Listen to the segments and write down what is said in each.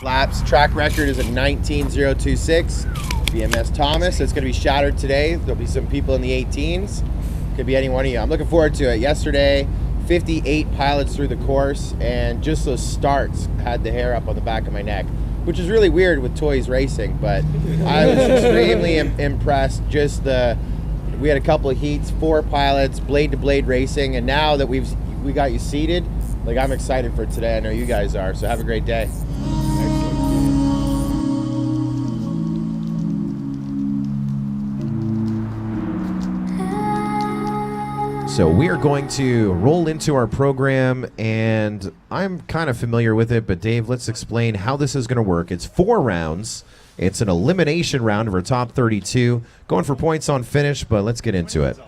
Laps track record is a 19.026. BMS Thomas. It's going to be shattered today. There'll be some people in the 18s. Could be any one of you. I'm looking forward to it. Yesterday, 58 pilots through the course, and just those starts had the hair up on the back of my neck, which is really weird with toys racing, but I was extremely impressed. We had a couple of heats, 4 pilots, blade to blade racing, and now that we got you seated, like, I'm excited for today. I know you guys are, so have a great day. So we are going to roll into our program, and I'm kind of familiar with it, but Dave, let's explain how this is going to work. It's 4 rounds. It's an elimination round of our top 32. Going for points on finish, but let's get into it.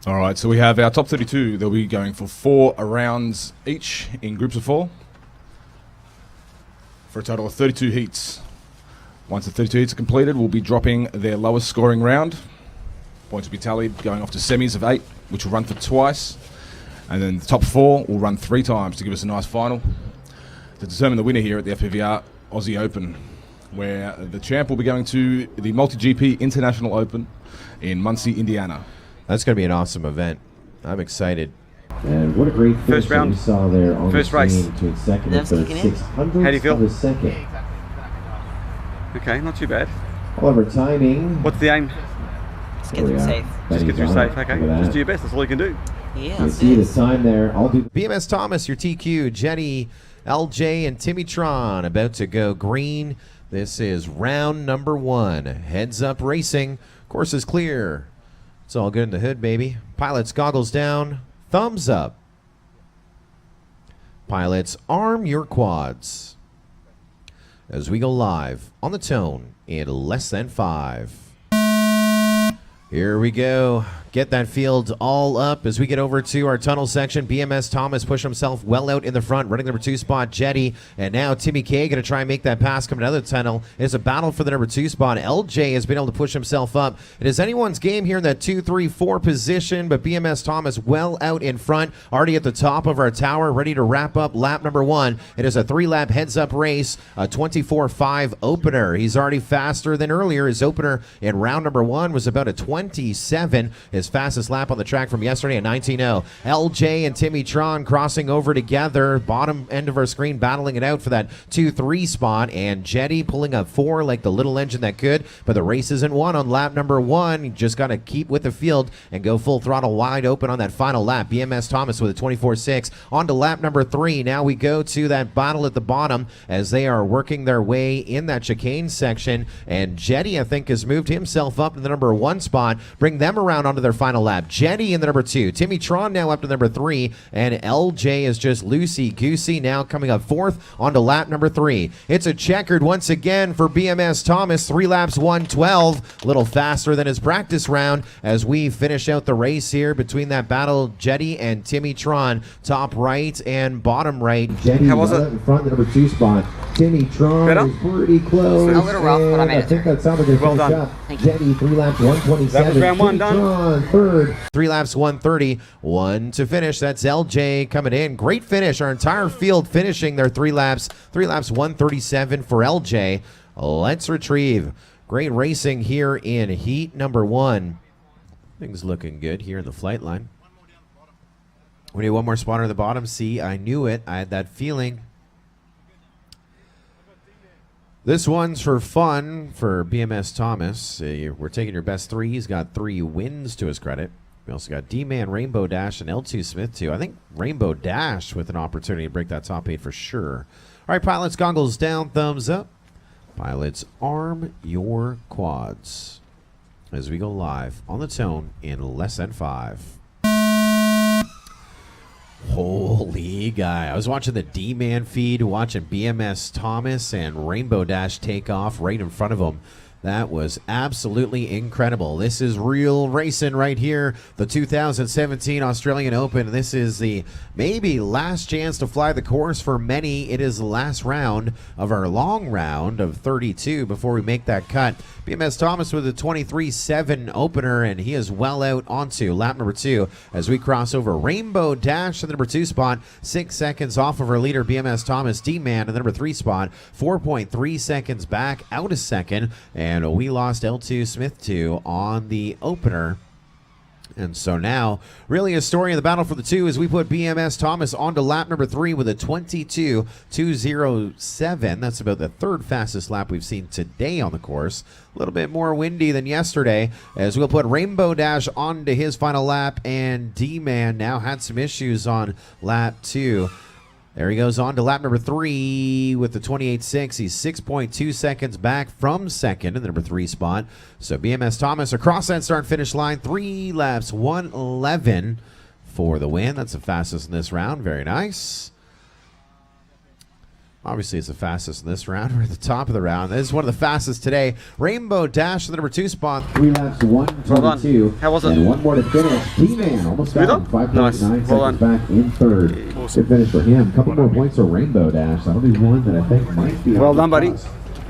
All right, so we have our top 32. They'll be going for 4 rounds each in groups of 4 for a total of 32 heats. Once the 32 heats are completed, we'll be dropping their lowest scoring round. Points will be tallied, going off to semis of 8, which will run for twice. And then the top 4 will run 3 times to give us a nice final to determine the winner here at the FPVR Aussie Open, where the champ will be going to the Multi-GP International Open in Muncie, Indiana. That's going to be an awesome event. I'm excited. And what a great first round we saw there on first the race between second and third. 600 How do you feel? of a second. Okay, not too bad. However, timing. What's the aim? Just get them safe. Just get through safe. Okay, just do your best. That's all you can do. Yeah. You see the time there. I'll do. BMS Thomas, your TQ, Jetty, LJ, and Timmy Tron about to go green. This is round number 1. Heads up racing. Course is clear. It's all good in the hood, baby. Pilots, goggles down. Thumbs up. Pilots, arm your quads. As we go live on the tone in less than 5. Here we go. Get that field all up as we get over to our tunnel section. BMS Thomas pushed himself well out in the front, running number 2 spot, Jetty. And now Timmy K going to try and make that pass coming out of the tunnel. It's a battle for the number 2 spot. LJ has been able to push himself up. It is anyone's game here in that 2, 3, 4 position, but BMS Thomas well out in front, already at the top of our tower, ready to wrap up lap number 1. It is a 3-lap heads-up race, a 24.5 opener. He's already faster than earlier. His opener in round number 1 was about a 27. His fastest lap on the track from yesterday, a 19.0. LJ and Timmy Tron crossing over together, bottom end of our screen, battling it out for that 2-3 spot, and Jetty pulling up 4 like the little engine that could, but the race isn't won on lap number 1. You just got to keep with the field and go full throttle wide open on that final lap. BMS Thomas with a 24.6 on to lap number 3. Now we go to that battle at the bottom as they are working their way in that chicane section, and Jetty, I think, has moved himself up to the number 1 spot, bring them around onto their final lap. Jetty in the number 2. Timmy Tron now up to number 3, and LJ is just loosey-goosey now coming up 4th onto lap number 3. It's a checkered once again for BMS Thomas. 3 laps, 1:12. A little faster than his practice round as we finish out the race here between that battle, Jetty and Timmy Tron, top right and bottom right. Jetty How was it? in front, the number 2 spot. Timmy Tron Better? is pretty close. A little rough, but I made it. I think that sounded like a Well finish done. up. Thank you. Jetty, 3 laps, 127. That was round 1 Timmy done. Tron, 3rd. 3 laps, 1:30. 1 to finish. That's LJ coming in. Great finish. Our entire field finishing their 3 laps. 3 laps, 1:37 for LJ. Let's retrieve. Great racing here in heat number 1. Things looking good here in the flight line. We need one more spotter at the bottom. See, I knew it. I had that feeling. This one's for fun for BMS Thomas. We're taking your best 3. He's got 3 wins to his credit. We also got D-Man, Rainbow Dash, and L2 Smith, too. I think Rainbow Dash with an opportunity to break that top 8 for sure. All right, pilots, goggles down, thumbs up. Pilots, arm your quads as we go live on the tone in less than 5. Holy guy. I was watching the D-Man feed, watching BMS Thomas and Rainbow Dash take off right in front of him. That was absolutely incredible. This is real racing right here. The 2017 Australian Open. This is the maybe last chance to fly the course for many. It is the last round of our long round of 32 before we make that cut. BMS Thomas with a 23-7 opener, and he is well out onto lap number 2 as we cross over Rainbow Dash to the number 2 spot. 6 seconds off of our leader, BMS Thomas. D-Man to the number 3 spot. 4.3 seconds back out a second. And we lost L2 Smith 2 on the opener. And so now, really a story in the battle for the 2 as we put BMS Thomas onto lap number 3 with a 22.207. That's about the 3rd fastest lap we've seen today on the course. A little bit more windy than yesterday as we'll put Rainbow Dash onto his final lap. And D-Man now had some issues on lap 2. There he goes on to lap number 3 with the 28.6. He's 6.2 seconds back from second in the number 3 spot. So BMS Thomas across that start-finish line. 3 laps, 1:11 for the win. That's the fastest in this round. Very nice. Obviously, it's the fastest in this round. We're at the top of the round. This is one of the fastest today. Rainbow Dash to the number 2 spot. 3 laps, 1:22. How was it? And 1 more to finish. D-Man almost got him. 5.9 Nice. seconds Well done. back in 3rd. Good finish for him. Couple more points for Rainbow Dash. That'll be one that I think might be. Well done, buddy.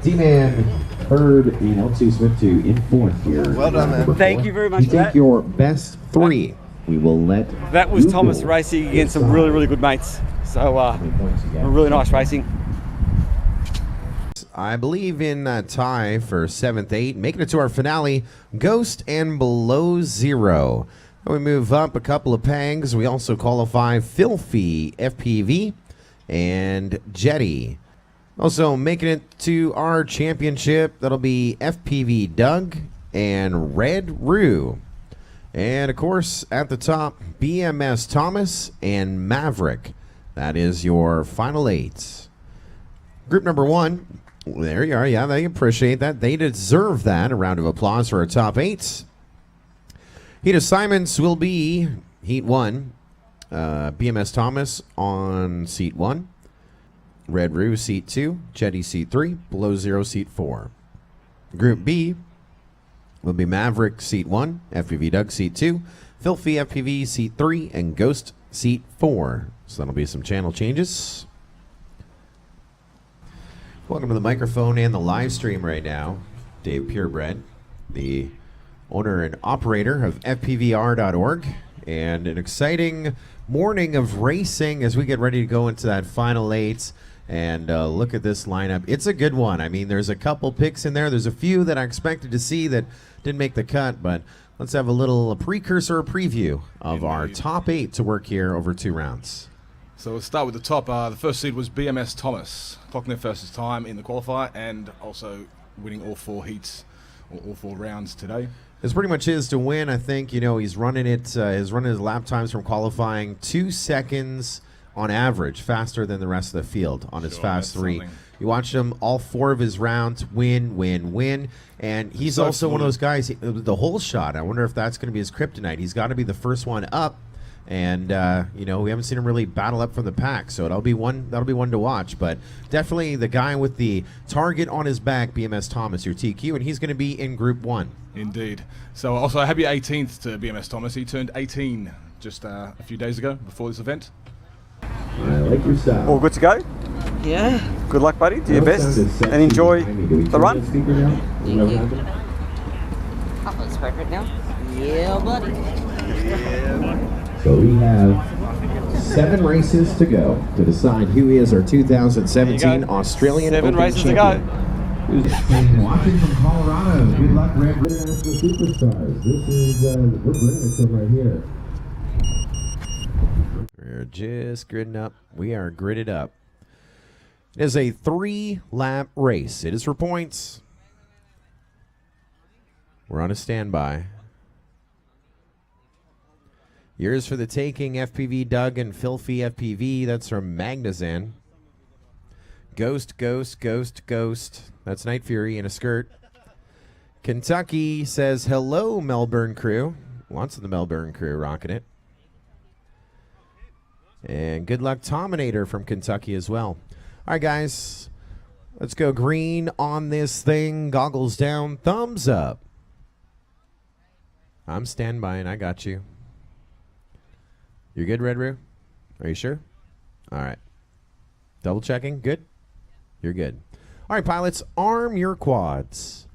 D-Man 3rd and L2 Smith 2 in 4th here. Well done, man. Thank you very much You for take that. your best 3. We will let That was Google Thomas racing against some really, really good mates. So, how many points you get. really nice racing. I believe in that tie for 7th, 8. Making it to our finale, Ghost and Below Zero. We move up a couple of pegs. We also qualify Filthy FPV and Jetty. Also making it to our championship, that'll be FPV Doug and Red Roo. And of course, at the top, BMS Thomas and Maverick. That is your final 8. Group number 1. There you are. Yeah, they appreciate that. They deserve that. A round of applause for our top 8. Heat assignments will be Heat 1. BMS Thomas on Seat 1. Red Roo Seat 2. Jetty Seat 3. Below Zero Seat 4. Group B will be Maverick Seat 1. FPV Doug Seat 2. Filthy FPV Seat 3. And Ghost Seat 4. So that'll be some channel changes. Welcome to the microphone and the live stream right now. Dave Purebred, the owner and operator of FPVR.org, and an exciting morning of racing as we get ready to go into that final 8. And look at this lineup. It's a good one. I mean, there's a couple picks in there. There's a few that I expected to see that didn't make the cut, but let's have a precursor, a preview of our top 8 to work here over 2 rounds. So we'll start with the top. The first seed was BMS Thomas, clocking their fastest time in the qualifier and also winning all 4 heats, or all 4 rounds today. It's pretty much his to win. I think, you know, he's running it. He's running his lap times from qualifying 2 seconds on average faster than the rest of the field on his fast 3. Something. You watch him all 4 of his rounds win, and he's So also one of fluid. those guys. The whole shot. I wonder if that's going to be his kryptonite. He's got to be the first one up. And you know, we haven't seen him really battle up from the pack, so that'll be one to watch. But definitely the guy with the target on his back, BMS Thomas, your TQ, and he's going to be in Group 1. Indeed. So also happy 18th to BMS Thomas. He turned 18 just a few days ago before this event. I like your style. All good to go? Yeah. Good luck, buddy. Do your That best sounded sexy and enjoy behind me. Do we the turn run. that speaker down? Thank you. Oh, that's perfect now. Yeah, buddy. So we have 7 races to go to decide who is our 2017 There you go. Australian 7 Open races to champion. go. Watching from Colorado. Good luck, Red International Superstars. This is we're bringing it to right here. We're just gridding up. We are gridded up. It is a 3-lap race. It is for points. We're on a standby. Yours for the taking, FPV Doug and Filthy FPV. That's from Magnazan. Ghost, Ghost, Ghost, Ghost. That's Night Fury in a skirt. Kentucky says, hello, Melbourne crew. Lots of the Melbourne crew rocking it. And good luck, Tominator from Kentucky as well. All right, guys. Let's go green on this thing. Goggles down, thumbs up. I'm standby and I got you. You're good, Red Roo? Are you sure? All right. Double checking. Good? You're good. All right, pilots, arm your quads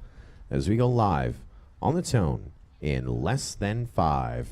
as we go live on the tone in less than 5.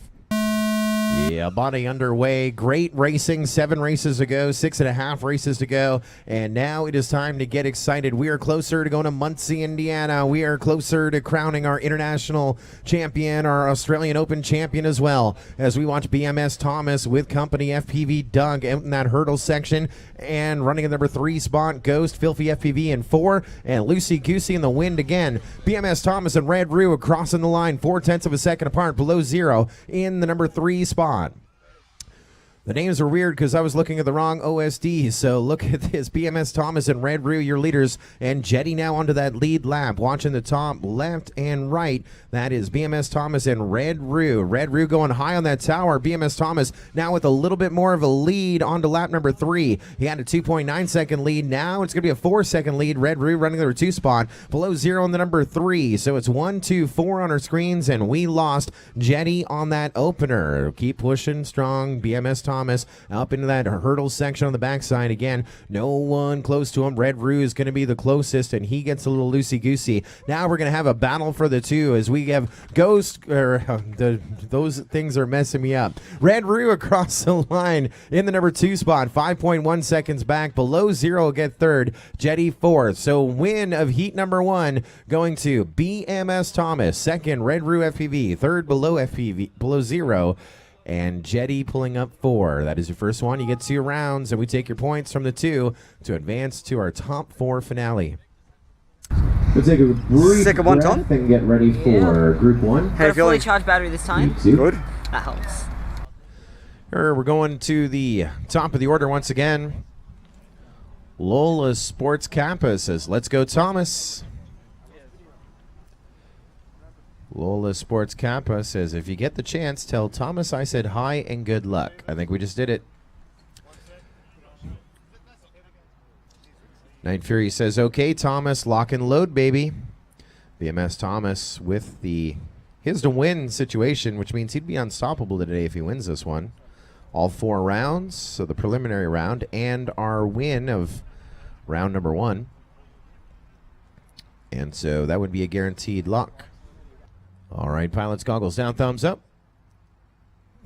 Yeah, body underway. Great racing. 7 races to go, 6.5 races to go. And now it is time to get excited. We are closer to going to Muncie, Indiana. We are closer to crowning our international champion, our Australian Open champion as well, as we watch BMS Thomas with company FPV Doug out in that hurdle section. And running in number 3 spot, Ghost, Filthy FPV in 4, and Lucy Goosey in the wind again. BMS Thomas and Red Roo crossing the line 0.4 of a second apart, below 0 in the number 3 spot. The names are weird because I was looking at the wrong OSD, so look at this. BMS Thomas and Red Roo, your leaders, and Jetty now onto that lead lap. Watching the top left and right, that is BMS Thomas and Red Roo. Red Roo going high on that tower. BMS Thomas now with a little bit more of a lead onto lap number 3. He had a 2.9 second lead. Now it's going to be a 4 second lead. Red Roo running number 2 spot, below 0 on the number 3. So it's 1, 2, 4 on our screens, and we lost Jetty on that opener. Keep pushing strong. BMS Thomas up into that hurdle section on the backside again. No one close to him. Red Roo is going to be the closest, and he gets a little loosey-goosey. Now we're going to have a battle for the 2 as we have Ghost, those things are messing me up. Red Roo across the line in the number 2 spot, 5.1 seconds back. Below 0 get 3rd. Jetty 4th. So win of heat number 1 going to BMS Thomas. 2nd, Red Roo FPV. 3rd, below 0. And Jetty pulling up 4. That is your first one. You get 2 rounds, and we take your points from the 2 to advance to our top 4 finale. We'll take a brief Second one, breath Tom. and get ready for Group 1. How you Got a fully feeling? charged battery this time. Group 2. Good. That helps. Here we're going to the top of the order once again. Lola Sports Kappa says, "Let's go, Thomas." Lola Sports Kappa says, "If you get the chance, tell Thomas I said hi and good luck." I think we just did it. Night Fury says, "Okay, Thomas, lock and load, baby." BMS Thomas with his to win situation, which means he'd be unstoppable today if he wins this one. All 4 rounds, so the preliminary round and our win of round number 1. And so that would be a guaranteed lock. All right, pilots, goggles down, thumbs up.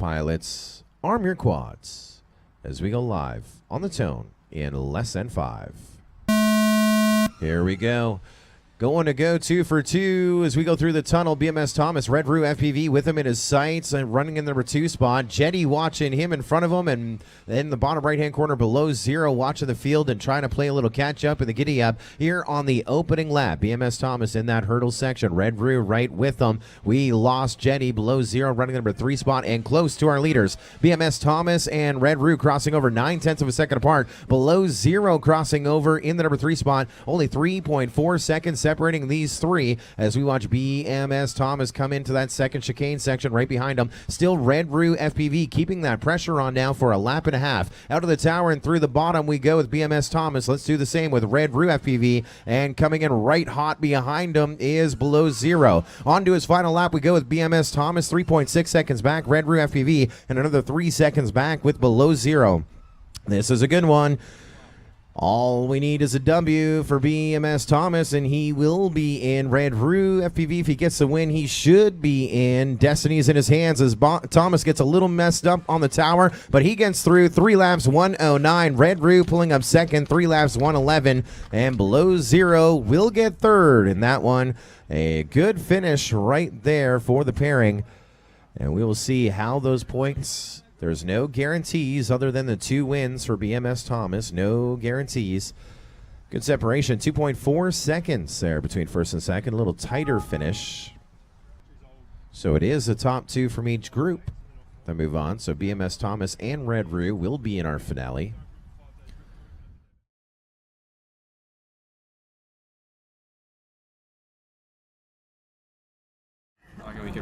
Pilots, arm your quads as we go live on the tone in less than 5. Here we go. Going to go 2 for 2 as we go through the tunnel. BMS Thomas, Red Roo FPV with him in his sights and running in the number 2 spot. Jetty watching him in front of him, and in the bottom right-hand corner below 0, watching the field and trying to play a little catch-up in the giddy-up here on the opening lap. BMS Thomas in that hurdle section. Red Roo right with them. We lost Jetty below 0, running the number 3 spot and close to our leaders. BMS Thomas and Red Roo crossing over 0.9 of a second apart. Below 0 crossing over in the number 3 spot. Only 3.4 seconds separating these 3 as we watch BMS Thomas come into that second chicane section right behind him. Still Red Roo FPV keeping that pressure on now for a lap and a half. Out of the tower and through the bottom we go with BMS Thomas. Let's do the same with Red Roo FPV, and coming in right hot behind him is below 0. On to his final lap we go with BMS Thomas, 3.6 seconds back. Red Roo FPV and another 3 seconds back with below 0. This is a good one. All we need is a W for BMS Thomas, and he will be in. Red Roo FPV, if he gets the win, he should be in. Destiny's in his hands as Thomas gets a little messed up on the tower, but he gets through. 3 laps, 1:09. Red Roo pulling up 2nd, 3 laps, 1:11. And below 0 will get 3rd in that one. A good finish right there for the pairing. And we will see how those points... There's no guarantees other than the 2 wins for BMS Thomas. No guarantees. Good separation. 2.4 seconds there between 1st and 2nd. A little tighter finish. So it is the top 2 from each group that move on. So BMS Thomas and Red Roo will be in our finale.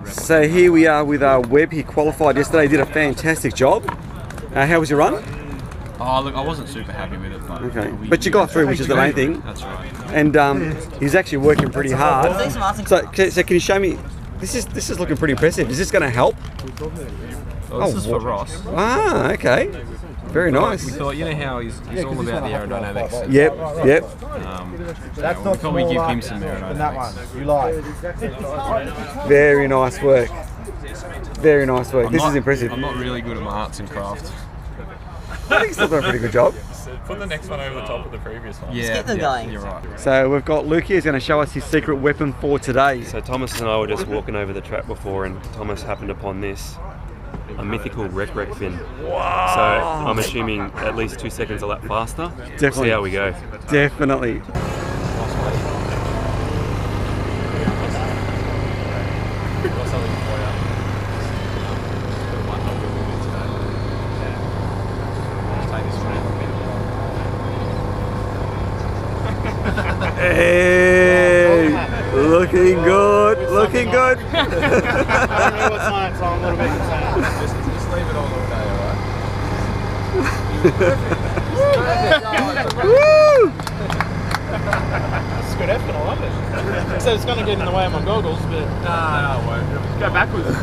So here we are with Webb. He qualified yesterday, did a fantastic job. How was your run? Oh, look, I wasn't super happy with it, but... Okay, but you got through, which is the main thing. That's right. And he's actually working pretty hard. So can you show me? This is looking pretty impressive. Is this going to help? Well, this is for Ross. Ah, okay. Very nice. We thought, you know how he's all about the aerodynamics. Yep. We thought we'd give him some aerodynamics. Very nice work. Very nice work. This is impressive. I'm not really good at my arts and crafts. I think he's still done a pretty good job. Put the next one over the top of the previous one. Yeah, get them going. You're right. So we've got Luke here who's going to show us his secret weapon for today. So Thomas and I were just walking over the track before, and Thomas happened upon this, a mythical rec fin. Wow. So I'm assuming at least 2 seconds a lap faster. Definitely. See how we go. Definitely. Hey, looking good, looking good. I don't know what time, so I'm a little bit concerned. Just leave it all day, alright? Woo! It's a good effort, I love it. So it's going to get in the way of my goggles, but... No, it won't. Go backwards.